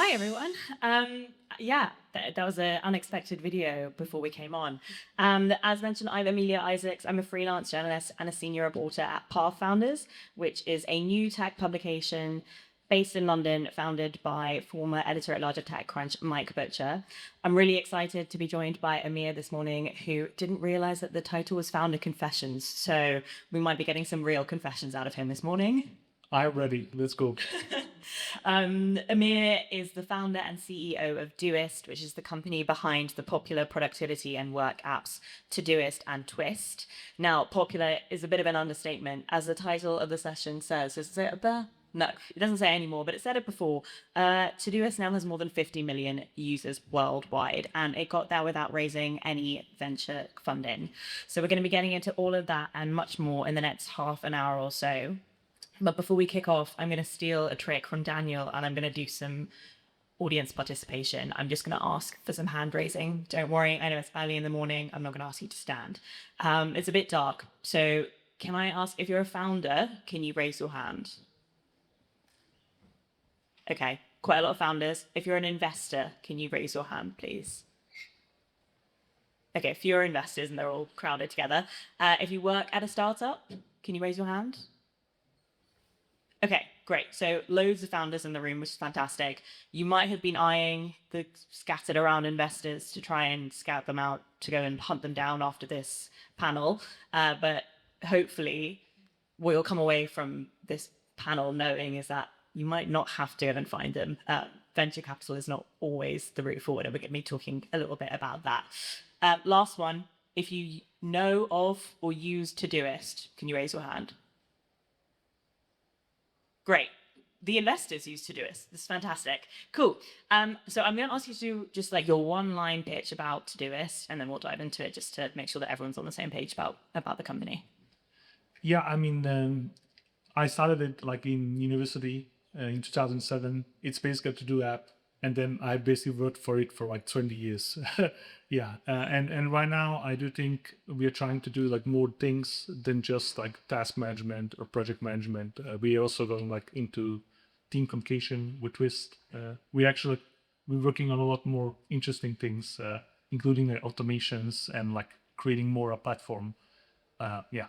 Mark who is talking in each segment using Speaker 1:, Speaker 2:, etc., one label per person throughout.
Speaker 1: Hi, everyone. That was an unexpected video before we came on. As mentioned, I'm Amelia Isaacs. I'm a freelance journalist and a senior reporter at Path Founders, which is a new tech publication based in London, founded by former editor-at-large of TechCrunch, Mike Butcher. I'm really excited to be joined by Amir this morning, who didn't realize that the title was Founder Confessions. So we might be getting some real confessions out of him this morning.
Speaker 2: I'm ready. Let's go.
Speaker 1: Amir is the founder and CEO of Doist, which is the company behind the popular productivity and work apps Todoist and Twist. Now, popular is a bit of an understatement, as the title of the session says. Does it say it up there? No, it doesn't say anymore, but it said it before. Todoist now has more than 50 million users worldwide, and it got there without raising any venture funding. So we're going to be getting into all of that and much more in the next half an hour or so. But before we kick off, I'm going to steal a trick from Daniel, and I'm going to do some audience participation. I'm just going to ask for some hand raising. Don't worry, I know it's early in the morning. I'm not going to ask you to stand. It's a bit dark. So can I ask, if you're a founder, can you raise your hand? Okay, quite a lot of founders. If you're an investor, can you raise your hand, please? Okay, fewer investors, and they're all crowded together. If you work at a startup, can you raise your hand? Okay, great. So loads of founders in the room, which is fantastic. You might have been eyeing the scattered around investors to try and scout them out, to go and hunt them down after this panel. But hopefully what you'll come away from this panel knowing is that you might not have to go and find them. Venture capital is not always the route forward, and we're going to be talking a little bit about that. Last one, if you know of or use Todoist, can you raise your hand? Great. The investors use Todoist. This is fantastic. Cool. So I'm going to ask you to do just like your one-line pitch about Todoist, and then we'll dive into it just to make sure that everyone's on the same page about the company.
Speaker 2: Yeah, I started it like in university in 2007. It's basically a to-do app, and then I basically worked for it for like 20 years. Yeah, and right now I do think we are trying to do like more things than just like task management or project management. We are also going like into team communication with Twist. We're working on a lot more interesting things, including automations and like creating more a platform. Yeah.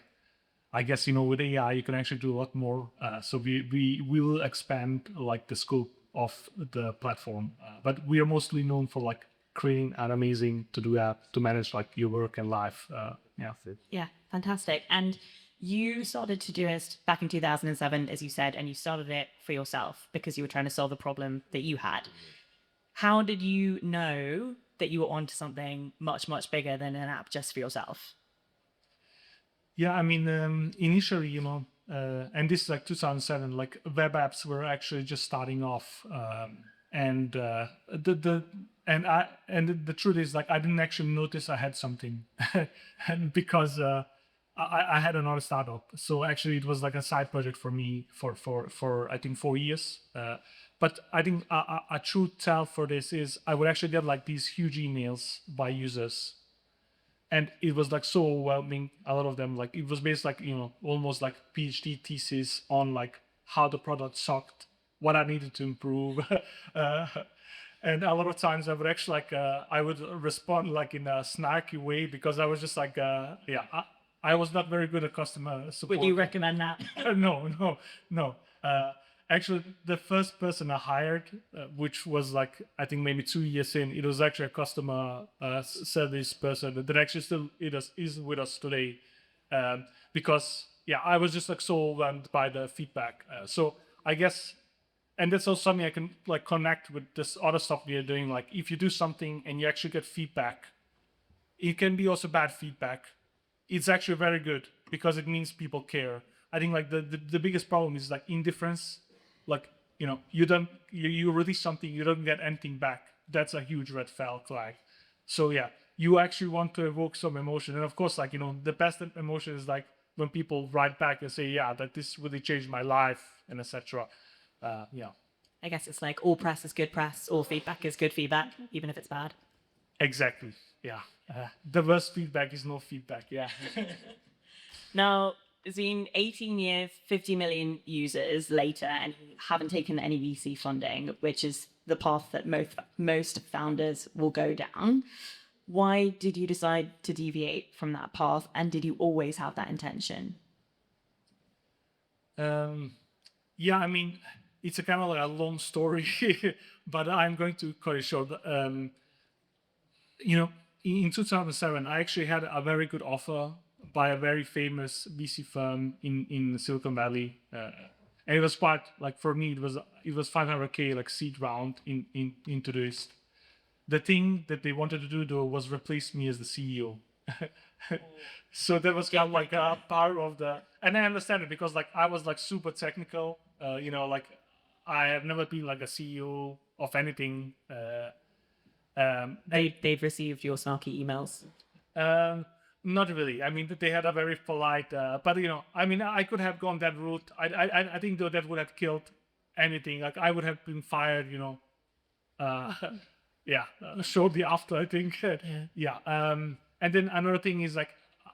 Speaker 2: I guess, with AI, you can actually do a lot more. So we will expand like the scope of the platform, but we are mostly known for like creating an amazing to-do app to manage like your work and life. Yeah.
Speaker 1: Yeah, fantastic. And you started Todoist back in 2007, as you said, and you started it for yourself because you were trying to solve a problem that you had. How did you know that you were onto something much, much bigger than an app just for yourself?
Speaker 2: Yeah, initially, and this is like 2007, like web apps were actually just starting off, and the truth is like I didn't actually notice I had something, and because I had another startup, so actually it was like a side project for me for I think 4 years. But I think a true tell for this is I would actually get like these huge emails by users. And it was like so overwhelming, a lot of them, like it was based like, almost like PhD thesis on like how the product sucked, what I needed to improve. And a lot of times I would actually like, I would respond like in a snarky way because I was just like, I was not very good at customer support.
Speaker 1: Would you recommend that?
Speaker 2: No. Actually, the first person I hired, which was like, I think maybe 2 years in, it was actually a customer service person that actually still is with us today. Because, yeah, I was just like so overwhelmed by the feedback. So I guess, and that's also something I can like connect with this other stuff we are doing. Like if you do something and you actually get feedback, it can be also bad feedback. It's actually very good because it means people care. I think like the biggest problem is like indifference. Like, you release something, you don't get anything back. That's a huge red flag. So yeah, you actually want to evoke some emotion. And of course, like, the best emotion is like when people write back and say, yeah, that this really changed my life and etc. Yeah.
Speaker 1: I guess it's like all press is good press, all feedback is good feedback, even if it's bad.
Speaker 2: Exactly. Yeah. The worst feedback is no feedback. Yeah.
Speaker 1: Now, it's been 18 years, 50 million users later, and you haven't taken any VC funding, which is the path that most founders will go down. Why did you decide to deviate from that path, and did you always have that intention?
Speaker 2: Yeah, I mean, it's a kind of like a long story, but I'm going to cut it short. You know, in 2007, I actually had a very good offer by a very famous VC firm in Silicon Valley, and it was part like for me it was 500K like seed round in Todoist. The thing that they wanted to do though was replace me as the CEO. So that was kind of like a part of the, and I understand it because like I was like super technical, like I have never been like a CEO of anything.
Speaker 1: They've received your snarky emails.
Speaker 2: Not really. I mean, they had a very polite, but I mean, I could have gone that route. I think though that would have killed anything. Like I would have been fired. Yeah, shortly after I think. Yeah. And then another thing is like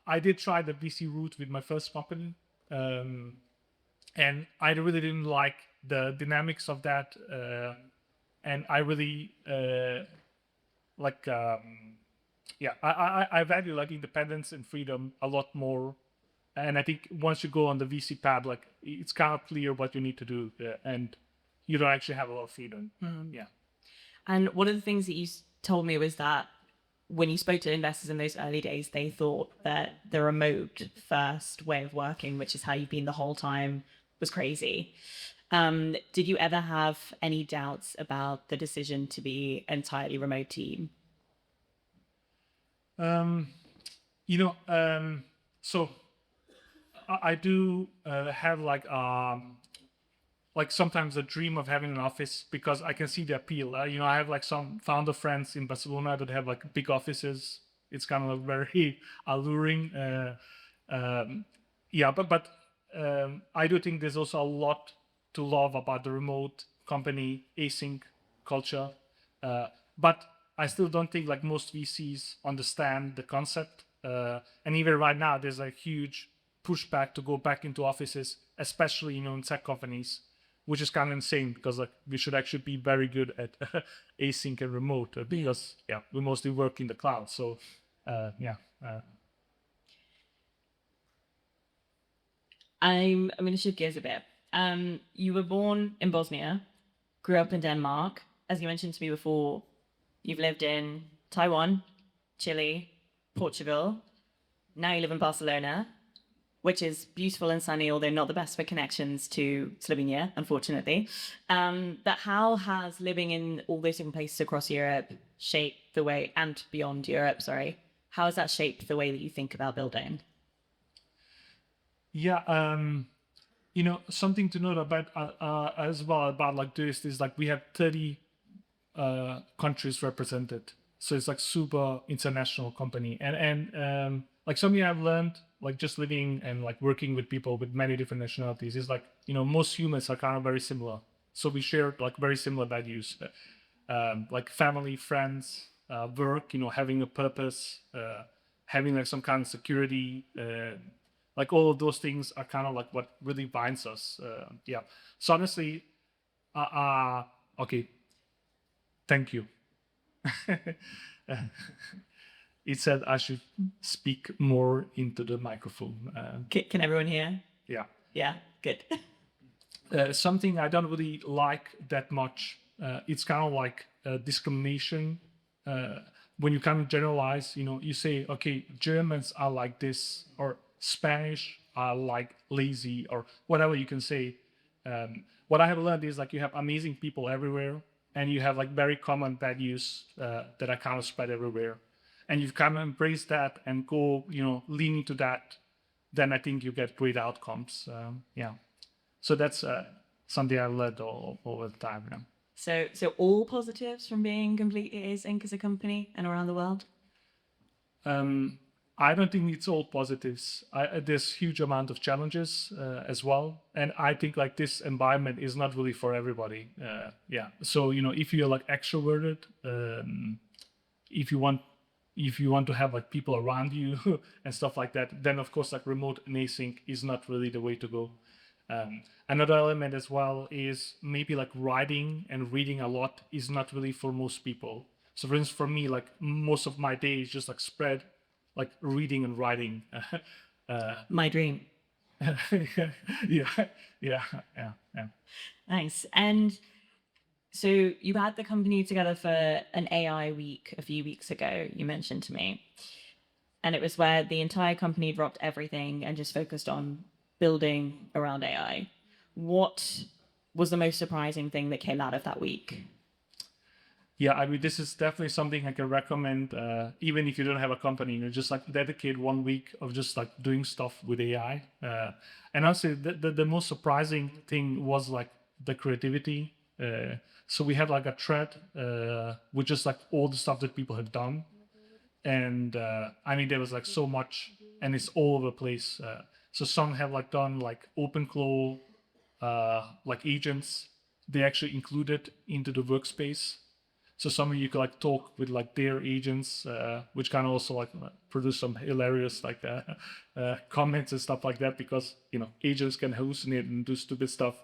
Speaker 2: I did try the VC route with my first company, and I really didn't like the dynamics of that, and I really like. Yeah, I value like independence and freedom a lot more, and I think once you go on the VC path, like it's kind of clear what you need to do, and you don't actually have a lot of freedom. Yeah.
Speaker 1: And one of the things that you told me was that when you spoke to investors in those early days, they thought that the remote first way of working, which is how you've been the whole time, was crazy. Did you ever have any doubts about the decision to be entirely remote team?
Speaker 2: So I do have like sometimes a dream of having an office because I can see the appeal. I have like some founder friends in Barcelona that have like big offices. It's kind of very alluring. Yeah, but I do think there's also a lot to love about the remote company async culture. But I still don't think like most VCs understand the concept. And even right now, there's a huge pushback to go back into offices, especially in tech companies, which is kind of insane because like we should actually be very good at async and remote because we mostly work in the cloud. So yeah.
Speaker 1: I'm going to shift gears a bit. You were born in Bosnia, grew up in Denmark. As you mentioned to me before, you've lived in Taiwan, Chile, Portugal. Now you live in Barcelona, which is beautiful and sunny, although not the best for connections to Slovenia, unfortunately. But how has living in all those different places across Europe shaped the way, and beyond Europe, sorry, how has that shaped the way that you think about building?
Speaker 2: Yeah, something to note about as well about like Doist is like we have 30 countries represented, so it's like super international company, and like something I've learned like just living and like working with people with many different nationalities is like most humans are kind of very similar, so we share like very similar values, like family, friends, work, having a purpose, having like some kind of security. Like all of those things are kind of like what really binds us. Yeah. So honestly, okay. Thank you. It said I should speak more into the microphone.
Speaker 1: Can everyone hear?
Speaker 2: Yeah.
Speaker 1: Yeah, good.
Speaker 2: Something I don't really like that much. It's kind of like discrimination. When you kind of generalize, you say, okay, Germans are like this, or Spanish are like lazy, or whatever you can say. What I have learned is like you have amazing people everywhere, and you have like very common values that are kind of spread everywhere, and you kind of embrace that and go, lean into that. Then I think you get great outcomes. Yeah. So that's something I learned over the time. Yeah.
Speaker 1: So all positives from being completely async as a company and around the world?
Speaker 2: I don't think it's all positives. There's huge amount of challenges as well, and I think like this environment is not really for everybody. Yeah. So if you're like extroverted, if you want if you want to have like people around you and stuff like that, then of course like remote and async is not really the way to go. Another element as well is maybe like writing and reading a lot is not really for most people. So for instance, for me, like most of my day is just like spread like reading and writing.
Speaker 1: My dream.
Speaker 2: Yeah, yeah, yeah, yeah.
Speaker 1: Nice. And so you had the company together for an AI week a few weeks ago, you mentioned to me. And it was where the entire company dropped everything and just focused on building around AI. What was the most surprising thing that came out of that week?
Speaker 2: Yeah, I mean, this is definitely something I can recommend, even if you don't have a company. Just like dedicate 1 week of just like doing stuff with AI. And honestly, the most surprising thing was like the creativity. So we had like a thread with just like all the stuff that people have done, and I mean there was like so much, and it's all over the place. So some have like done like OpenClaw, like agents. They actually included into the workspace. So some of you could like talk with like their agents, which can also like produce some hilarious like comments and stuff like that, because agents can hallucinate and do stupid stuff.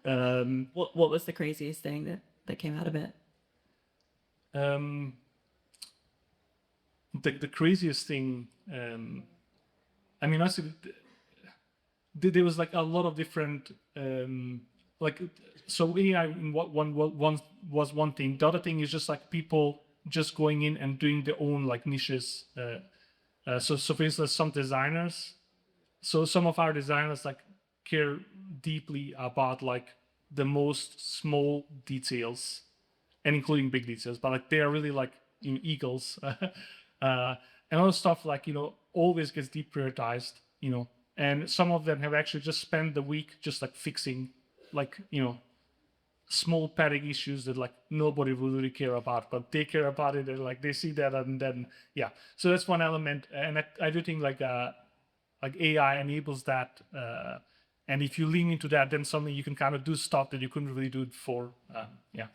Speaker 1: What was the craziest thing that came out of it?
Speaker 2: Um, the craziest thing, I mean, honestly, there was like a lot of different like, so AI in what one was one thing. The other thing is just like people just going in and doing their own like niches. So for instance, some designers. So some of our designers like care deeply about like the most small details, and including big details. But like they are really like eagles, and other stuff like always gets deprioritized. And some of them have actually just spent the week just like fixing like small petty issues that like nobody would really care about, but they care about it, and like they see that, and then yeah. So that's one element, and I do think like AI enables that, and if you lean into that, then suddenly you can kind of do stuff that you couldn't really do before. Yeah,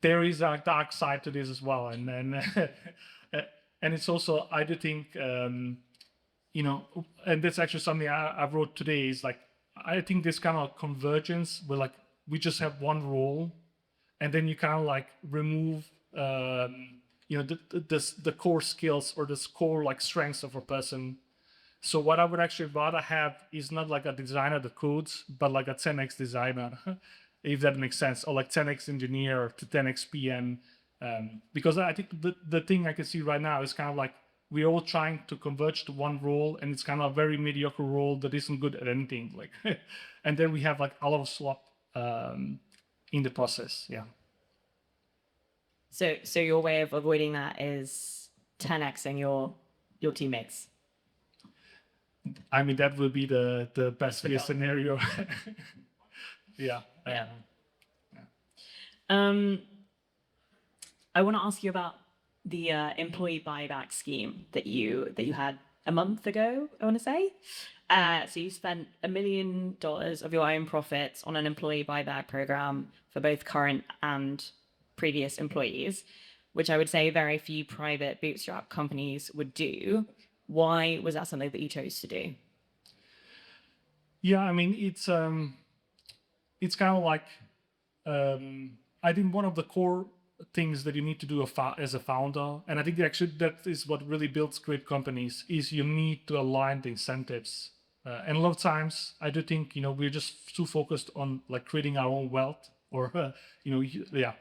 Speaker 2: there is a dark side to this as well, and then and it's also, I do think, and that's actually something I wrote today, is like I think this kind of convergence where like we just have one role, and then you kind of like remove the core skills or the core like strengths of a person. So what I would actually rather have is not like a designer that codes, but like a 10x designer, if that makes sense, or like 10x engineer to 10x PM. Because I think the thing I can see right now is kind of like we're all trying to converge to one role, and it's kind of a very mediocre role that isn't good at anything. Like, and then we have like a lot of slop in the process. Yeah.
Speaker 1: So your way of avoiding that is 10xing your teammates.
Speaker 2: I mean, that will be the best case scenario. Yeah.
Speaker 1: Yeah. I want to ask you about the employee buyback scheme that you had a month ago, I want to say. So you spent $1 million of your own profits on an employee buyback program for both current and previous employees, which I would say very few private bootstrap companies would do. Why was that something that you chose to do?
Speaker 2: Yeah, I mean, it's kind of like, I think one of the core things that you need to do as a founder, and I think actually that is what really builds great companies, is you need to align the incentives. And a lot of times, I do think we're just too focused on like creating our own wealth, or yeah.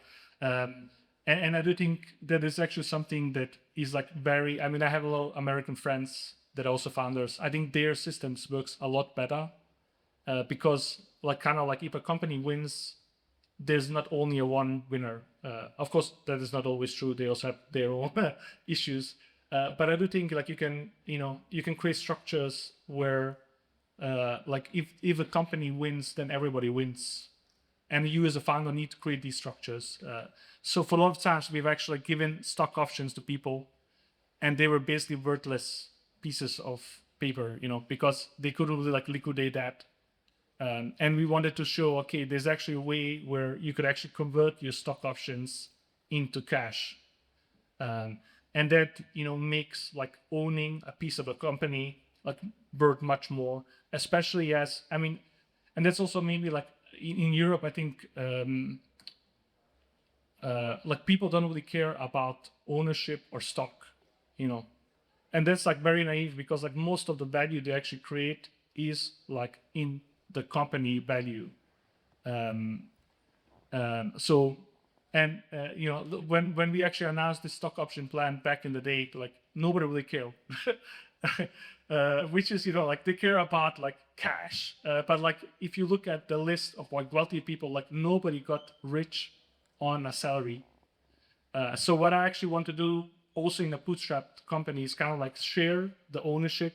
Speaker 2: And I do think that is actually something that is like very. I mean, I have a lot of American friends that are also founders. I think their systems works a lot better, because like kind of like if a company wins, there's not only a one winner. Of course, that is not always true. They also have their own issues. But I do think like you can create structures where like if a company wins, then everybody wins, and you as a founder need to create these structures. So for a lot of times, we've actually given stock options to people, and they were basically worthless pieces of paper, because they couldn't really like liquidate that. And we wanted to show, okay, there's actually a way where you could actually convert your stock options into cash. and that makes like owning a piece of a company like worth much more, especially as and that's also maybe like in Europe, I think like people don't really care about ownership or stock, and that's like very naive, because like most of the value they actually create is like in the company value. So, and when we actually announced the stock option plan back in the day, like nobody really cared, which is like they care about like cash, but like if you look at the list of like wealthy people, like nobody got rich on a salary. So what I actually want to do also in a bootstrap company is kind of like share the ownership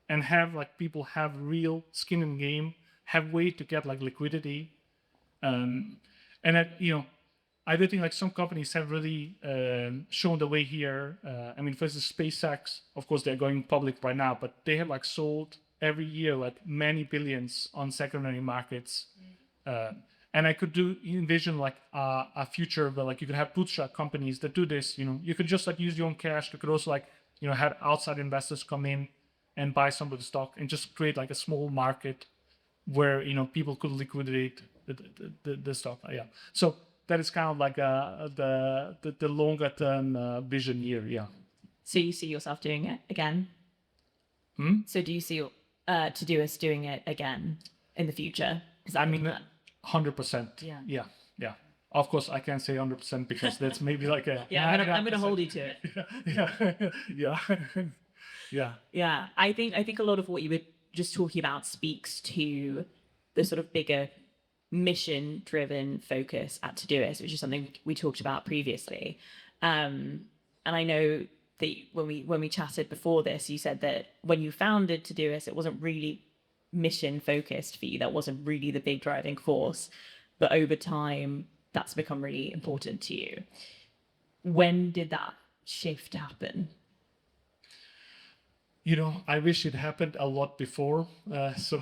Speaker 2: and have like people have real skin in the game, have way to get like liquidity. And that, I do think like some companies have really shown the way here. For instance, SpaceX, of course, they're going public right now, but they have like sold every year like many billions on secondary markets. And I could envision like a future where like you could have bootstrap companies that do this. You could just like use your own cash. You could also like have outside investors come in and buy some of the stock and just create like a small market where people could liquidate the stock. Yeah. So that is kind of like the longer term vision here. Yeah.
Speaker 1: So you see yourself doing it again? So do you see Todoist doing it again in the future? Because
Speaker 2: 100%.
Speaker 1: Yeah.
Speaker 2: Yeah. Yeah. Of course, I can't say 100% because that's maybe like a
Speaker 1: Yeah, I'm gonna hold you to it.
Speaker 2: yeah, yeah, yeah.
Speaker 1: Yeah, I think a lot of what you were just talking about speaks to the sort of bigger mission-driven focus at Todoist, which is something we talked about previously. And I know that when we chatted before this, you said that when you founded Todoist, it wasn't really mission focused for you. That wasn't really the big driving force, but over time, that's become really important to you. When did that shift happen?
Speaker 2: I wish it happened a lot before. So,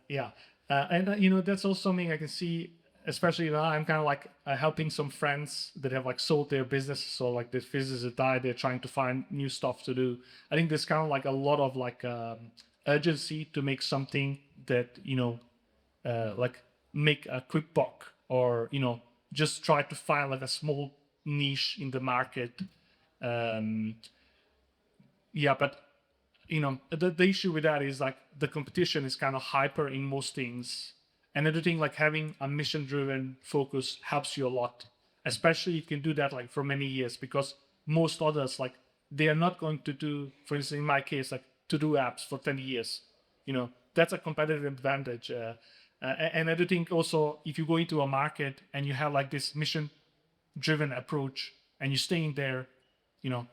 Speaker 2: yeah. And that's also something I can see, especially now I'm kind of like helping some friends that have like sold their business. So like this business has died, they're trying to find new stuff to do. I think there's kind of like a lot of like urgency to make something that, like make a quick buck, or, just try to find like a small niche in the market. Yeah, but the issue with that is like the competition is kind of hyper in most things, and I do think like having a mission driven focus helps you a lot, especially you can do that like for many years, because most others like they are not going to do, for instance in my case, like to do apps for 10 years. That's a competitive advantage. And I do think also if you go into a market and you have like this mission driven approach and you're staying there, you know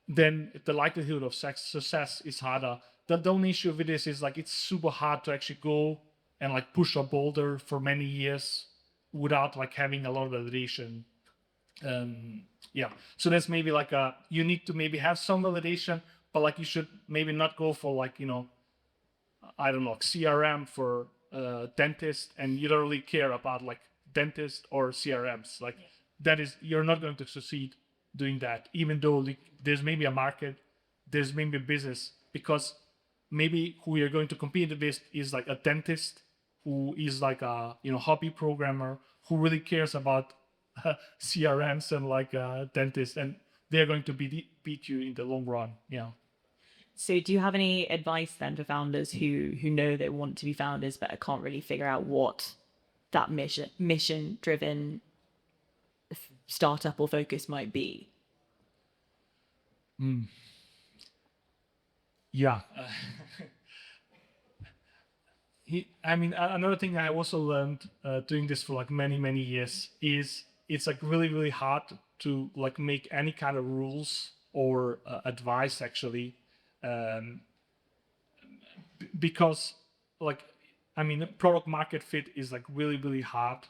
Speaker 2: then the likelihood of success is harder. The only issue with this is like it's super hard to actually go and like push a boulder for many years without like having a lot of validation. Yeah, so that's maybe like you need to maybe have some validation, but like you should maybe not go for like I don't know, like CRM for dentist, and you don't really care about like dentist or CRMs. Like that is, you're not going to succeed doing that, even though like, there's maybe a market, there's maybe a business, because maybe who you're going to compete with is like a dentist who is like a hobby programmer who really cares about CRMs and like dentists, and they're going to beat you in the long run. Yeah.
Speaker 1: So do you have any advice then for founders who know they want to be founders but can't really figure out what that mission driven startup or focus might be?
Speaker 2: Yeah. Another thing I also learned doing this for like many years is it's like really hard to like make any kind of rules or advice actually, because like product market fit is like really hard,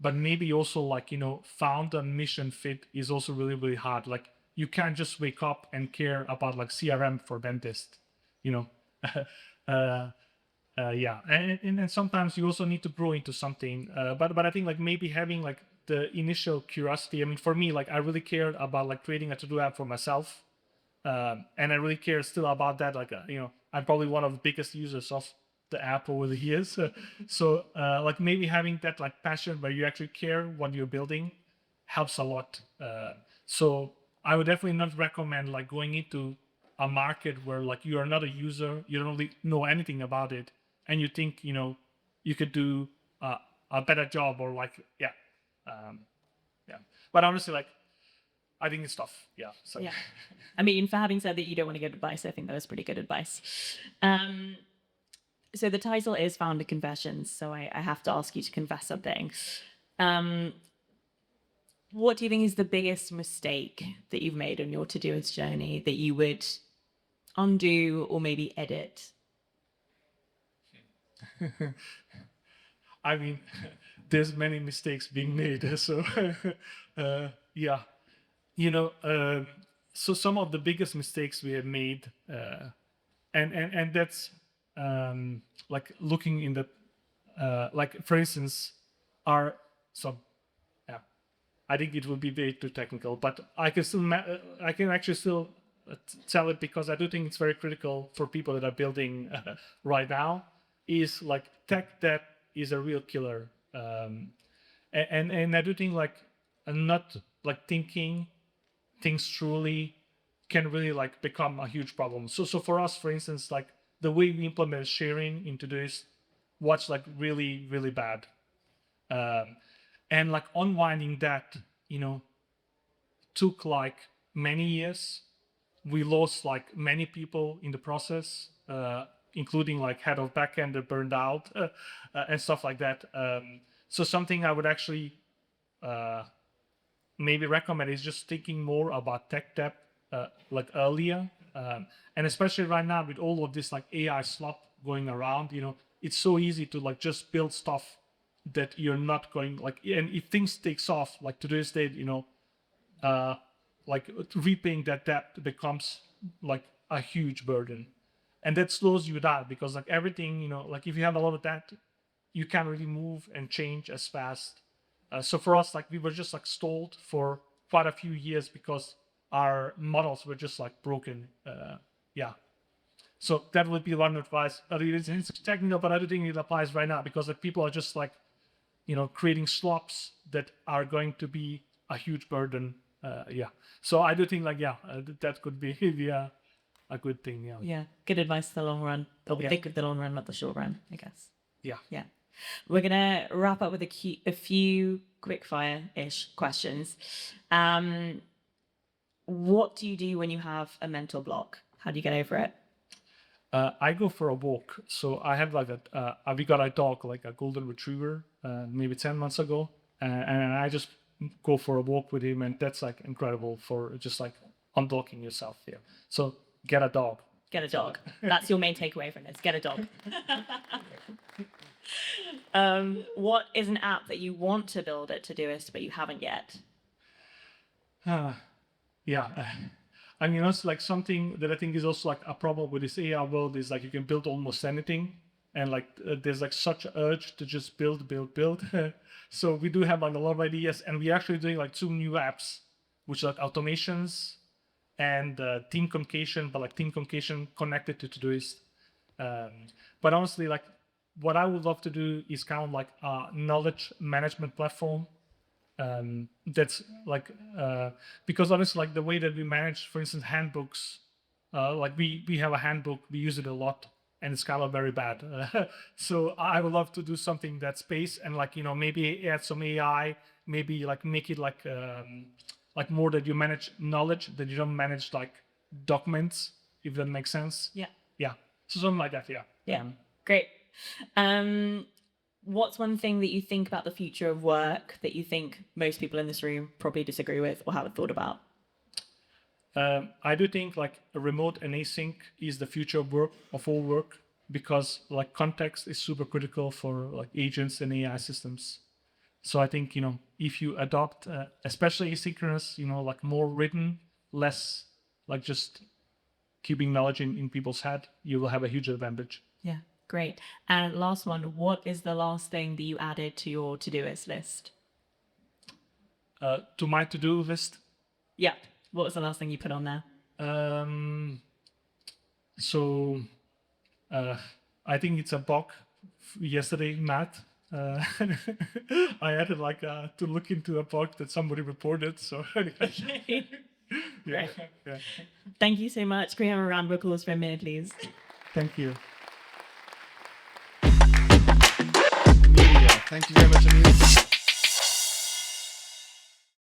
Speaker 2: but maybe also like founder mission fit is also really hard. Like you can't just wake up and care about like CRM for dentist, you know. Yeah, and sometimes you also need to grow into something, but I think like maybe having like the initial curiosity. I mean, for me, like I really cared about like creating a to-do app for myself, and I really care still about that. Like, I'm probably one of the biggest users of the app over the years. So, like maybe having that like passion where you actually care what you're building helps a lot. So I would definitely not recommend like going into a market where like you are not a user, you don't really know anything about it, and you think you could do a better job or like um, yeah. But honestly, like I think it's tough. Yeah. So.
Speaker 1: Yeah. I mean, for having said that you don't want to give advice, I think that was pretty good advice. So the title is Founder Confessions, so I have to ask you to confess something. What do you think is the biggest mistake that you've made on your Todoist journey that you would undo or maybe edit?
Speaker 2: I mean, there's many mistakes being made. So, yeah, so some of the biggest mistakes we have made, and that's like looking in the, like for instance, our so, yeah, I think it will be way too technical, but I can still, I can actually still tell it because I do think it's very critical for people that are building right now. Is like tech debt is a real killer, and I do think like not like thinking things truly can really like become a huge problem. So for us, for instance, like the way we implement sharing into this was like really bad, and like unwinding that, took like many years. We lost like many people in the process, including like head of backend that burned out and stuff like that. So something I would actually maybe recommend is just thinking more about tech debt like earlier, and especially right now with all of this like AI slop going around, it's so easy to like just build stuff that you're not going like, and if things takes off like to this day, like repaying that debt becomes like a huge burden, and that slows you down because like everything, like if you have a lot of debt, you can't really move and change as fast. So for us, like we were just like stalled for quite a few years because our models were just like broken. Yeah. So that would be one advice. It's technical, but I don't think it applies right now because like people are just like, creating slops that are going to be a huge burden. Yeah. So I do think like, that could be yeah, a good thing. Yeah.
Speaker 1: Yeah, good advice for the long run. Or we
Speaker 2: Yeah.
Speaker 1: think of the long run, not the short run, I guess.
Speaker 2: Yeah.
Speaker 1: Yeah. We're going to wrap up with a few quick fire-ish questions. What do you do when you have a mental block? How do you get over it?
Speaker 2: I go for a walk. So I have like we got a dog, like a golden retriever, maybe 10 months ago. And I just go for a walk with him. And that's like incredible for just like undocking yourself. Yeah. So get a dog.
Speaker 1: Get a dog. That's your main takeaway from this. Get a dog. What is an app that you want to build at Todoist, but you haven't yet?
Speaker 2: Yeah. I mean, also like something that I think is also like a problem with this AI world is like you can build almost anything, and like there's like such an urge to just build. So we do have like a lot of ideas, and we're actually doing like 2 new apps, which are like automations and team communication, but like team communication connected to Todoist. But honestly, like what I would love to do is kind of like a knowledge management platform, that's like because honestly like the way that we manage for instance handbooks, like we have a handbook, we use it a lot, and it's kind of very bad. So I would love to do something that space and like maybe add some AI, maybe like make it like more that you manage knowledge, that you don't manage like documents, if that makes sense. Yeah, so something like that.
Speaker 1: Yeah. Great. What's one thing that you think about the future of work that you think most people in this room probably disagree with or haven't thought about?
Speaker 2: I do think like a remote and async is the future of work, of all work, because like context is super critical for like agents and AI systems. So I think if you adopt especially asynchronous, like more written, less like just keeping knowledge in people's head, you will have a huge advantage.
Speaker 1: Yeah, great. And last one, what is the last thing that you added to your Todoist list?
Speaker 2: to my to-do list.
Speaker 1: Yeah. What was the last thing you put on there?
Speaker 2: So I think it's a bug yesterday, Matt. I had to to look into a bug that somebody reported. So
Speaker 1: Okay.
Speaker 2: yeah,
Speaker 1: Great.
Speaker 2: yeah.
Speaker 1: Thank you so much. Can we have a round of applause for Amir, please?
Speaker 2: Thank you.
Speaker 3: Media. Thank you very much, Amir.